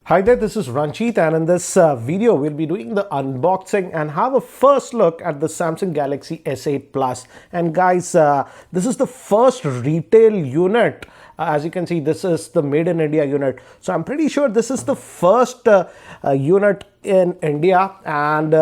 Hi there, this is Ranjit, and in this video we'll be doing the unboxing and have a first look at the Samsung Galaxy S8 Plus. And guys, this is the first retail unit. As you can see, this is the Made in India unit. So I'm pretty sure this is the first unit in India. And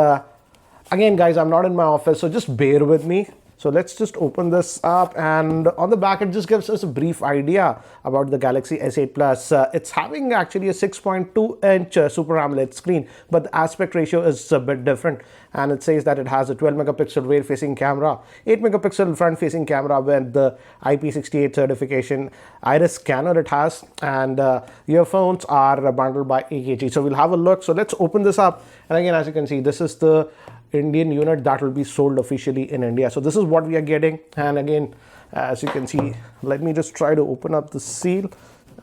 again guys, I'm not in my office, so just bear with me. So let's just open this up, and on the back it just gives us a brief idea about the Galaxy S8 Plus. It's having actually a 6.2-inch Super AMOLED screen, but the aspect ratio is a bit different, and it says that it has a 12 megapixel rear facing camera, 8 megapixel front facing camera with the IP68 certification, iris scanner it has, and earphones are bundled by AKG. So we'll have a look. So let's open this up, and again, as you can see, this is the Indian unit that will be sold officially in India. So this is what we are getting, and again, as you can see, let me just try to open up the seal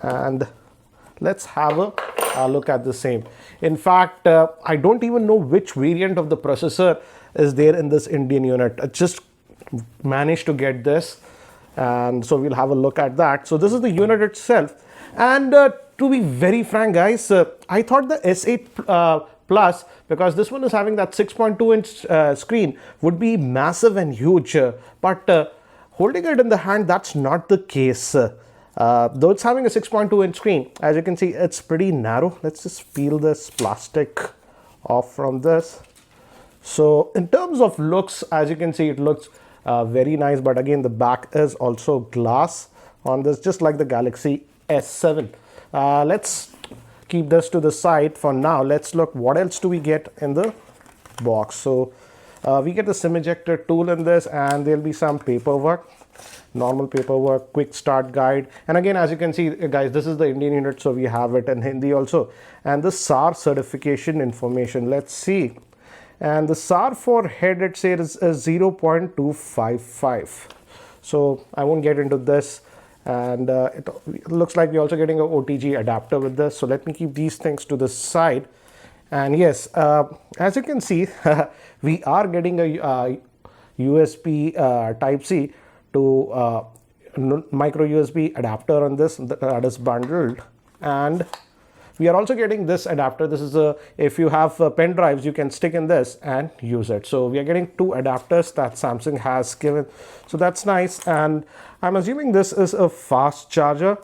and let's have a look at the same. In fact, I don't even know which variant of the processor is there in this Indian unit. I just managed to get this, and so we'll have a look at that. So this is the unit itself, and to be very frank guys, I thought the S8 Plus, because this one is having that 6.2-inch screen, would be massive and huge, but holding it in the hand, that's not the case. Though it's having a 6.2-inch screen, as you can see, it's pretty narrow. Let's just peel this plastic off from this. So in terms of looks, as you can see, it looks very nice, but again, the back is also glass on this, just like the Galaxy S7. Let's keep this to the side for now. Let's look what else do we get in the box. So we get the SIM ejector tool in this, and there'll be some paperwork, normal paperwork, quick start guide, and again, as you can see guys, this is the Indian unit, so we have it in Hindi also, and the SAR certification information. Let's see, and the SAR for head, it says is 0.255. so I won't get into this. And it looks like we're also getting an Otg adapter with this. So let me keep these things to the side. And yes, as you can see, we are getting a USB Type-C to micro USB adapter on this that is bundled. And we are also getting this adapter. This is if you have pen drives, you can stick in this and use it. So we are getting two adapters that Samsung has given. So that's nice. And I'm assuming this is a fast charger.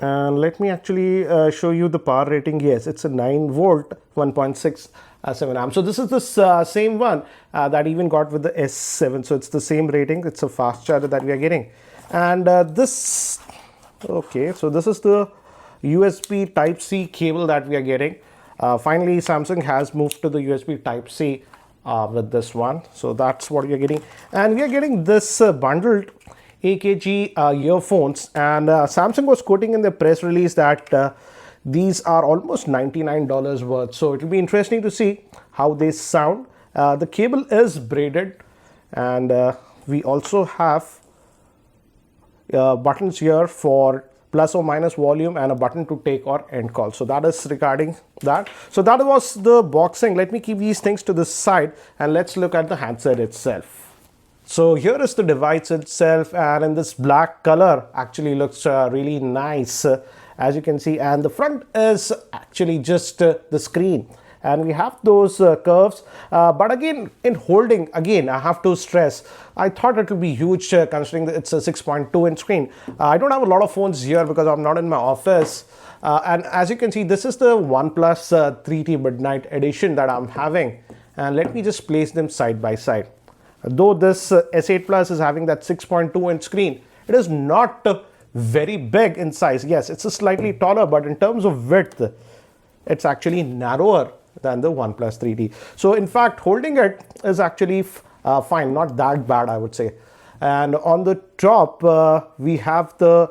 And let me actually show you the power rating. Yes, it's a 9-volt, 1.67 amp. So this is the same one that even got with the S7. So it's the same rating. It's a fast charger that we are getting. And this, okay, so this is the USB Type-C cable that we are getting. Finally, Samsung has moved to the USB Type-C with this one. So that's what we are getting. And we are getting this bundled AKG earphones. And Samsung was quoting in their press release that these are almost $99 worth. So it will be interesting to see how they sound. The cable is braided, and we also have buttons here for plus or minus volume and a button to take or end call. So that is regarding that. So that was the boxing. Let me keep these things to the side and let's look at the handset itself. So here is the device itself, and in this black color actually looks really nice, as you can see, and the front is actually just the screen. And we have those curves, but again, in holding, again, I have to stress, I thought it would be huge considering that it's a 6.2-inch screen. I don't have a lot of phones here because I'm not in my office. And as you can see, this is the OnePlus 3T Midnight Edition that I'm having. And let me just place them side by side. Though this S8 Plus is having that 6.2-inch screen, it is not very big in size. Yes, it's a slightly taller, but in terms of width, it's actually narrower than the OnePlus 3T. So in fact, holding it is actually fine, not that bad, I would say. And on the top, we have the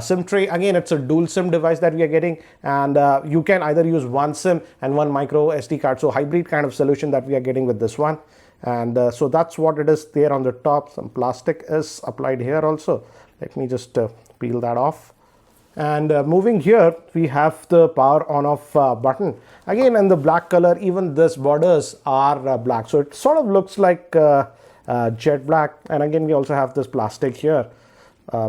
SIM tray. Again, it's a dual SIM device that we are getting, and you can either use one SIM and one micro SD card. So hybrid kind of solution that we are getting with this one. And so that's what it is there on the top. Some plastic is applied here also. Let me just peel that off. And moving here, we have the power on off button. Again, in the black color, even this borders are black. So it sort of looks like jet black. And again, we also have this plastic here.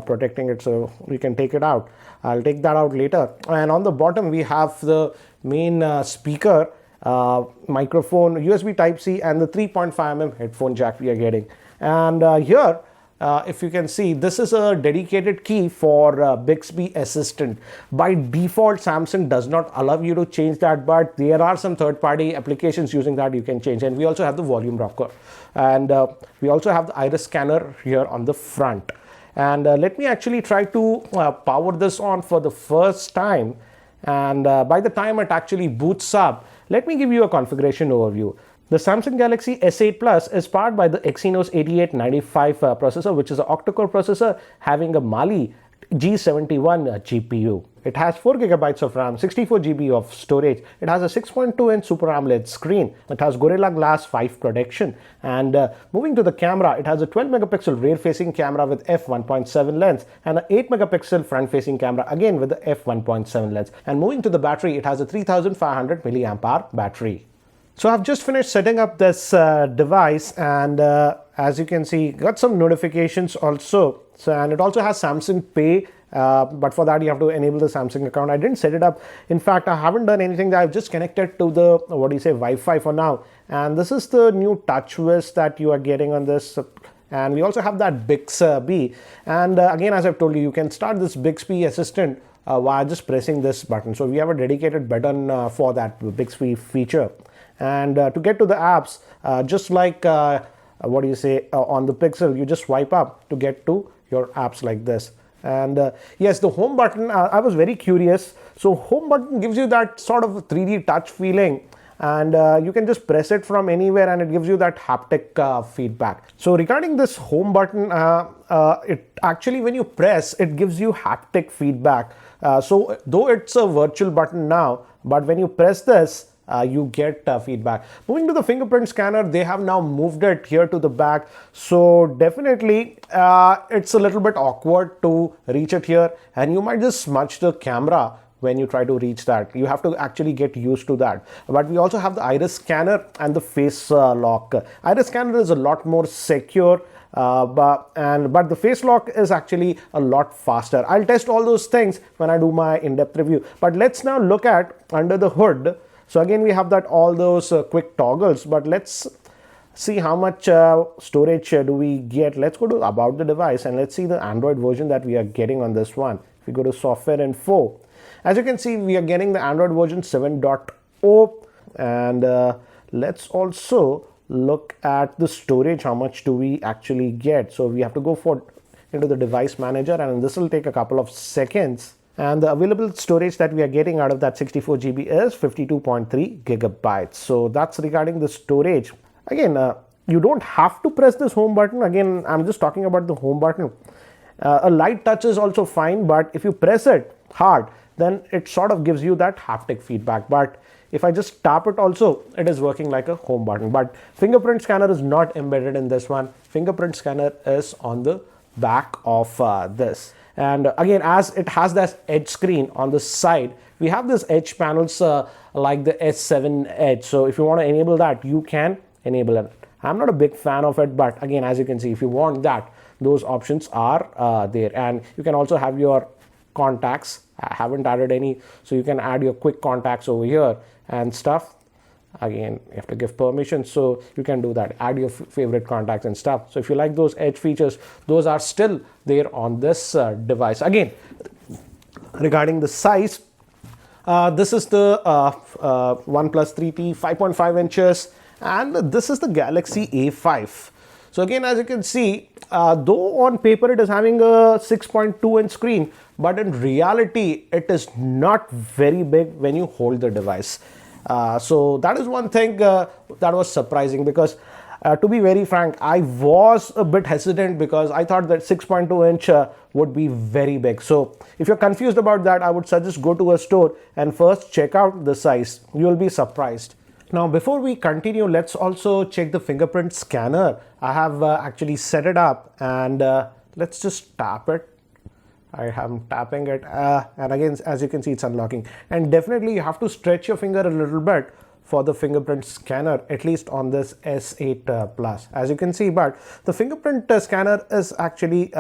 protecting it, so we can take it out. I'll take that out later. And on the bottom we have the main speaker, microphone, USB Type-C, and the 3.5mm headphone jack we are getting. And here, if you can see, this is a dedicated key for Bixby Assistant. By default, Samsung does not allow you to change that, but there are some third-party applications using that you can change. And we also have the volume rocker, and we also have the iris scanner here on the front. And let me actually try to power this on for the first time. And by the time it actually boots up, let me give you a configuration overview. The Samsung Galaxy S8 Plus is powered by the Exynos 8895 processor, which is an Octa Core processor having a Mali G71 GPU. It has 4 GB of RAM, 64 GB of storage. It has a 6.2-inch Super AMOLED screen. It has Gorilla Glass 5 protection. And moving to the camera, it has a 12-megapixel rear-facing camera with f1.7 lens and an 8-megapixel front-facing camera, again with the f1.7 lens. And moving to the battery, it has a 3500 mAh battery. So I've just finished setting up this device, and as you can see, got some notifications also. So, and it also has Samsung Pay, but for that you have to enable the Samsung account. I didn't set it up. In fact, I haven't done anything. I've just connected to the, Wi-Fi for now. And this is the new TouchWiz that you are getting on this. And we also have that Bixby. And again, as I've told you, you can start this Bixby Assistant while just pressing this button. So we have a dedicated button for that Bixby feature. And to get to the apps, just like on the Pixel, you just swipe up to get to your apps like this. And yes, the home button, I was very curious. So home button gives you that sort of 3D touch feeling, and you can just press it from anywhere and it gives you that haptic feedback. So regarding this home button, it actually, when you press, it gives you haptic feedback. So though it's a virtual button now, but when you press this, you get feedback. Moving to the fingerprint scanner, they have now moved it here to the back. So definitely it's a little bit awkward to reach it here, and you might just smudge the camera when you try to reach that. You have to actually get used to that. But we also have the iris scanner and the face lock. Iris scanner is a lot more secure, but the face lock is actually a lot faster. I'll test all those things when I do my in-depth review. But let's now look at under the hood. So again, we have that all those quick toggles, but let's see how much storage do we get. Let's go to about the device and let's see the Android version that we are getting on this one. If we go to software info, as you can see, we are getting the Android version 7.0, and let's also look at the storage. How much do we actually get? So we have to go into the device manager, and this will take a couple of seconds. And the available storage that we are getting out of that 64 GB is 52.3 gigabytes. So that's regarding the storage. Again, you don't have to press this home button. Again, I'm just talking about the home button. A light touch is also fine, but if you press it hard, then it sort of gives you that haptic feedback. But if I just tap it also, it is working like a home button. But fingerprint scanner is not embedded in this one. Fingerprint scanner is on the back of this. And again, as it has that edge screen on the side, we have this edge panels like the S7 Edge. So if you want to enable that, you can enable it. I'm not a big fan of it, but again, as you can see, if you want that, those options are there. And you can also have your contacts. I haven't added any, so you can add your quick contacts over here and stuff. Again, you have to give permission, so you can do that, add your favorite contacts and stuff. So if you like those edge features, those are still there on this device. Again, regarding the size, this is the OnePlus 3T, 5.5 inches, and this is the Galaxy A5. So again, as you can see, though on paper it is having a 6.2-inch screen, but in reality it is not very big when you hold the device. So that is one thing that was surprising, because to be very frank, I was a bit hesitant because I thought that 6.2-inch would be very big. So if you're confused about that, I would suggest go to a store and first check out the size. You will be surprised. Now, before we continue, let's also check the fingerprint scanner. I have actually set it up, and let's just tap it. I am tapping it, and again, as you can see, it's unlocking. And definitely you have to stretch your finger a little bit for the fingerprint scanner, at least on this S8 Plus, as you can see. But the fingerprint scanner is actually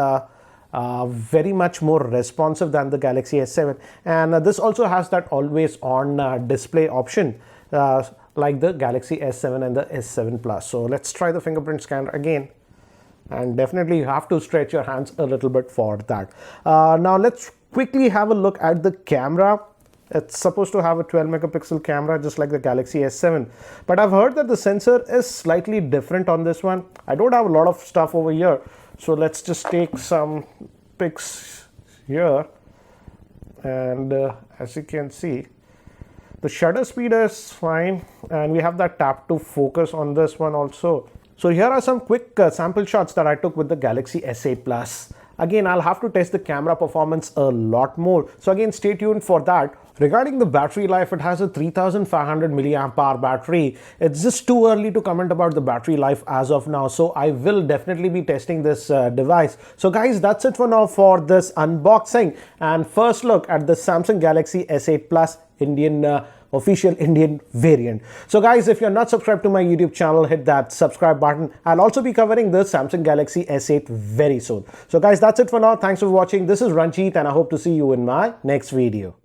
very much more responsive than the Galaxy S7, and this also has that always on display option like the Galaxy S7 and the S7 Plus. So let's try the fingerprint scanner again, and definitely you have to stretch your hands a little bit for that. Now let's quickly have a look at the camera. It's supposed to have a 12 megapixel camera just like the Galaxy S7, but I've heard that the sensor is slightly different on this one. I don't have a lot of stuff over here, so let's just take some pics here, and as you can see, the shutter speed is fine, and we have that tap to focus on this one also. So here are some quick sample shots that I took with the Galaxy S8 Plus. Again, I'll have to test the camera performance a lot more, so again stay tuned for that. Regarding the battery life, it has a 3500 milliamp hour battery. It's just too early to comment about the battery life as of now, so I will definitely be testing this device. So guys, that's it for now for this unboxing and first look at the Samsung Galaxy S8 Plus official Indian variant. So guys, if you're not subscribed to my YouTube channel, hit that subscribe button. I'll also be covering the Samsung Galaxy S8 very soon. So guys, that's it for now. Thanks for watching. This is Ranjit, and I hope to see you in my next video.